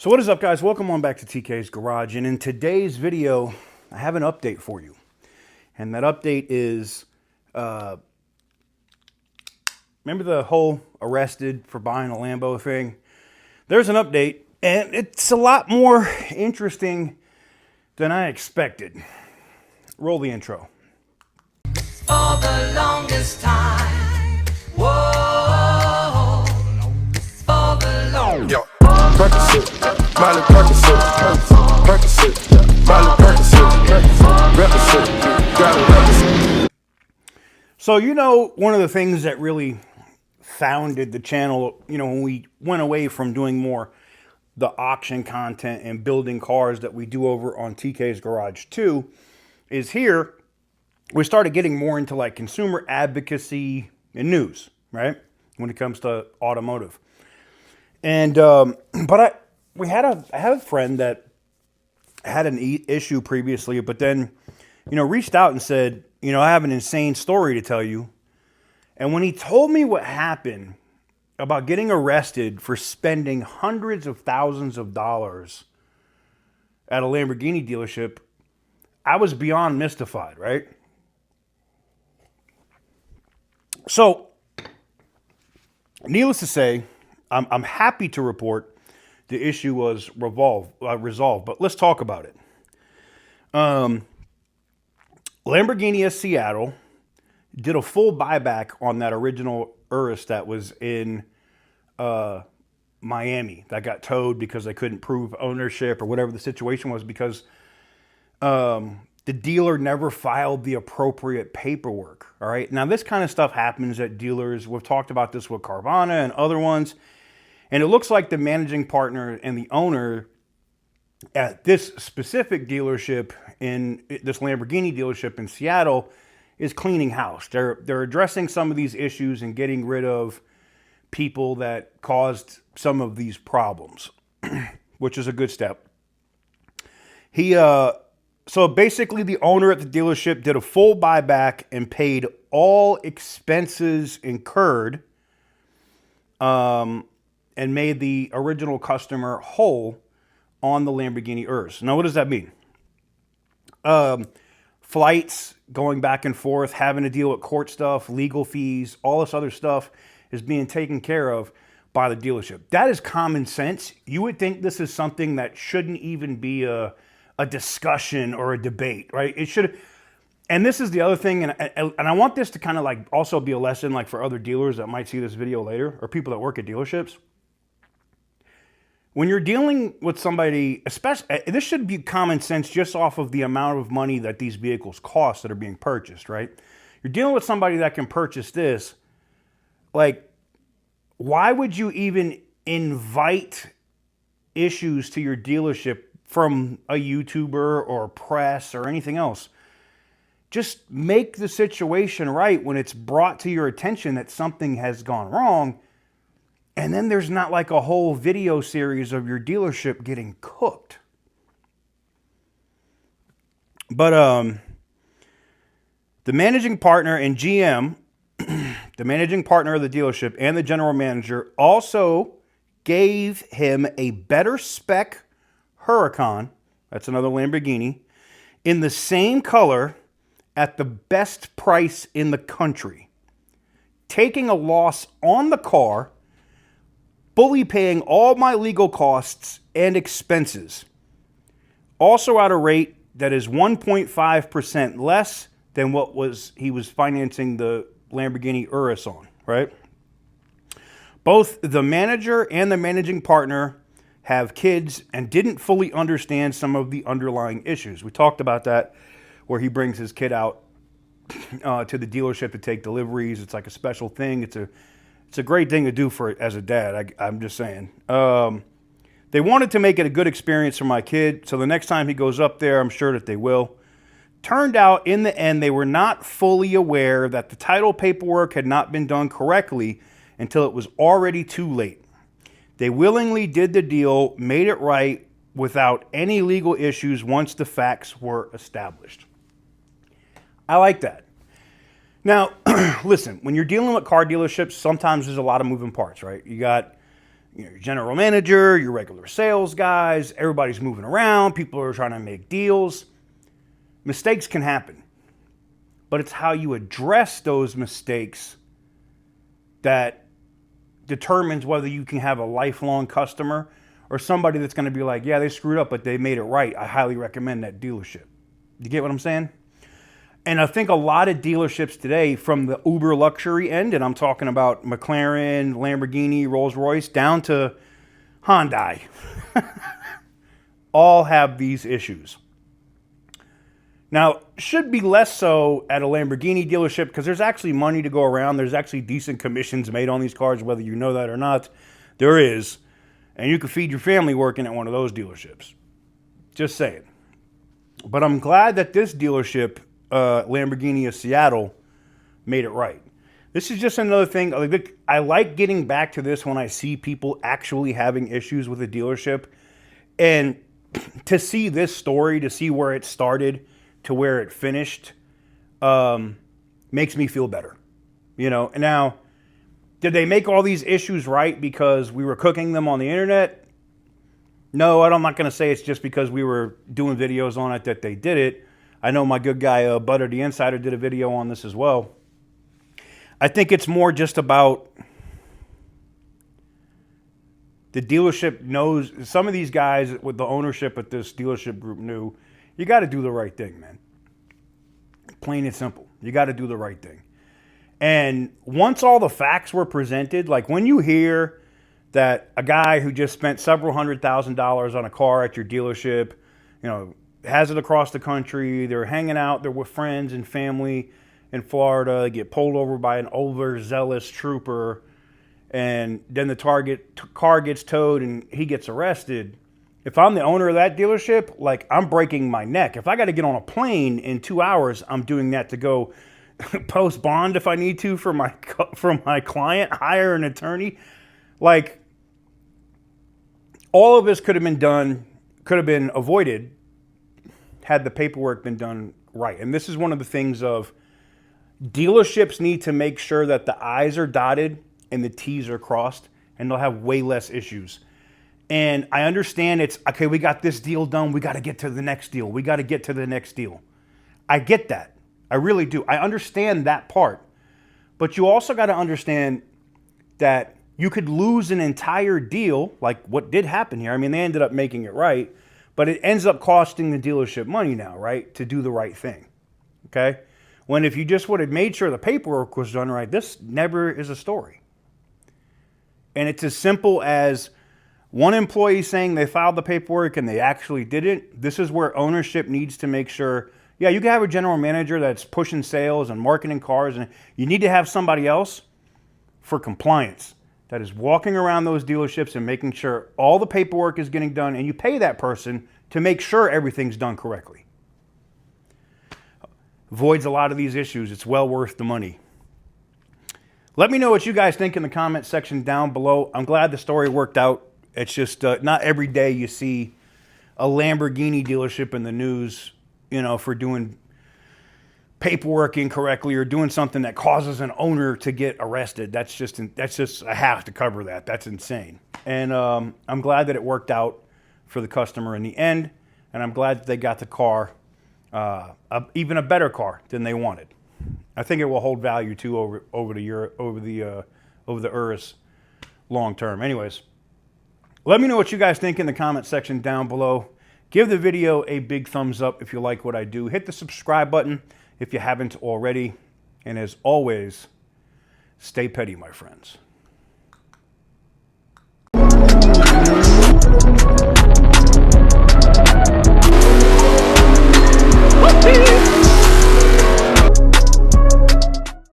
So what is up, guys? Welcome on back to TK's Garage. And in today's video, I have an update for you. And that update is, remember the whole arrested for buying a Lambo thing? There's an update, and it's a lot more interesting than I expected. Roll the intro. For the longest time, whoa, for the longest Yo, Percocet, Miley Percocet, Percocet, Miley Percocet, Represent, gotta represent. So, you know, one of the things that really founded the channel, you know, when we went away from doing more the auction content and building cars that we do over on TK's Garage 2, is here we started getting more into like consumer advocacy and news, right? When it comes to automotive. And, I have a friend that had an issue previously, but then, you know, reached out and said, you know, I have an insane story to tell you. And when he told me what happened about getting arrested for spending hundreds of thousands of dollars at a Lamborghini dealership, I was beyond mystified, right? So, needless to say, I'm happy to report the issue was resolved, but let's talk about it. Lamborghini of Seattle did a full buyback on that original Urus that was in Miami that got towed because they couldn't prove ownership or whatever the situation was, because the dealer never filed the appropriate paperwork. All right. Now, this kind of stuff happens at dealers. We've talked about this with Carvana and other ones. And it looks like the managing partner and the owner at this specific dealership, in this Lamborghini dealership in Seattle, is cleaning house. They're addressing some of these issues and getting rid of people that caused some of these problems, which is a good step. So basically the owner at the dealership did a full buyback and paid all expenses incurred, and made the original customer whole on the Lamborghini Urus. Now, what does that mean? Flights, going back and forth, having to deal with court stuff, legal fees, all this other stuff is being taken care of by the dealership. That is common sense. You would think this is something that shouldn't even be a discussion or a debate, right? It should. And this is the other thing, and I want this to kind of like also be a lesson like for other dealers that might see this video later, or people that work at dealerships. When you're dealing with somebody, especially, this should be common sense just off of the amount of money that these vehicles cost that are being purchased, right? You're dealing with somebody that can purchase this. Like, why would you even invite issues to your dealership from a YouTuber or press or anything else? Just make the situation right when it's brought to your attention that something has gone wrong. And then there's not like a whole video series of your dealership getting cooked. But the managing partner and GM, the managing partner of the dealership and the general manager also gave him a better spec Huracan, that's another Lamborghini, in the same color at the best price in the country, taking a loss on the car, fully paying all my legal costs and expenses. Also at a rate that is 1.5% less than what he was financing the Lamborghini Urus on, right? Both the manager and the managing partner have kids and didn't fully understand some of the underlying issues. We talked about that, where he brings his kid out to the dealership to take deliveries. It's like a special thing. It's a great thing to do as a dad. I'm just saying. They wanted to make it a good experience for my kid, so the next time he goes up there, I'm sure that they will. Turned out, in the end, they were not fully aware that the title paperwork had not been done correctly until it was already too late. They willingly did the deal, made it right without any legal issues once the facts were established. I like that. Now, listen, when you're dealing with car dealerships, sometimes there's a lot of moving parts, right? You got your general manager, your regular sales guys, everybody's moving around, people are trying to make deals. Mistakes can happen, but it's how you address those mistakes that determines whether you can have a lifelong customer or somebody that's going to be like, yeah, they screwed up, but they made it right. I highly recommend that dealership. You get what I'm saying? And I think a lot of dealerships today, from the uber luxury end, and I'm talking about McLaren, Lamborghini, Rolls-Royce, down to Hyundai, all have these issues. Now, should be less so at a Lamborghini dealership because there's actually money to go around. There's actually decent commissions made on these cars, whether you know that or not. There is. And you can feed your family working at one of those dealerships. Just saying. But I'm glad that this dealership, Lamborghini of Seattle, made it right. This is just another thing. I like getting back to this when I see people actually having issues with a dealership. And to see this story, to see where it started to where it finished, makes me feel better. You know, and now, did they make all these issues right because we were cooking them on the internet? No, I'm not going to say it's just because we were doing videos on it that they did it. I know my good guy, Butter the Insider, did a video on this as well. I think it's more just about the dealership knows, some of these guys with the ownership at this dealership group knew, you got to do the right thing, man. Plain and simple. You got to do the right thing. And once all the facts were presented, like when you hear that a guy who just spent several $100,000 on a car at your dealership, you know, has it across the country, they're hanging out, they're with friends and family in Florida, they get pulled over by an overzealous trooper, and then the car gets towed and he gets arrested. If I'm the owner of that dealership, like, I'm breaking my neck. If I got to get on a plane in 2 hours, I'm doing that to go post bond if I need to for my client, hire an attorney. Like, all of this could have been avoided had the paperwork been done right. And this is one of the things of dealerships need to make sure that the I's are dotted and the T's are crossed, and they'll have way less issues. And I understand it's, okay, we got this deal done, we got to get to the next deal. We got to get to the next deal. I get that. I really do. I understand that part. But you also got to understand that you could lose an entire deal, like what did happen here. I mean, they ended up making it right, but it ends up costing the dealership money now, right, to do the right thing, okay? When if you just would have made sure the paperwork was done right, this never is a story. And it's as simple as one employee saying they filed the paperwork and they actually didn't. This is where ownership needs to make sure, yeah, you can have a general manager that's pushing sales and marketing cars, and you need to have somebody else for compliance that is walking around those dealerships and making sure all the paperwork is getting done, and you pay that person to make sure everything's done correctly. Avoids a lot of these issues. It's well worth the money. Let me know what you guys think in the comment section down below. I'm glad the story worked out. It's just not every day you see a Lamborghini dealership in the news, you know, for doing paperwork incorrectly or doing something that causes an owner to get arrested. That's just I have to cover that. That's insane. And I'm glad that it worked out for the customer in the end, and I'm glad that they got the car, even a better car than they wanted. I think it will hold value too over the Urus long term. Anyways, let me know what you guys think in the comment section down below. Give the video a big thumbs up if you like what I do. Hit the subscribe button if you haven't already. And as always, stay petty, my friends.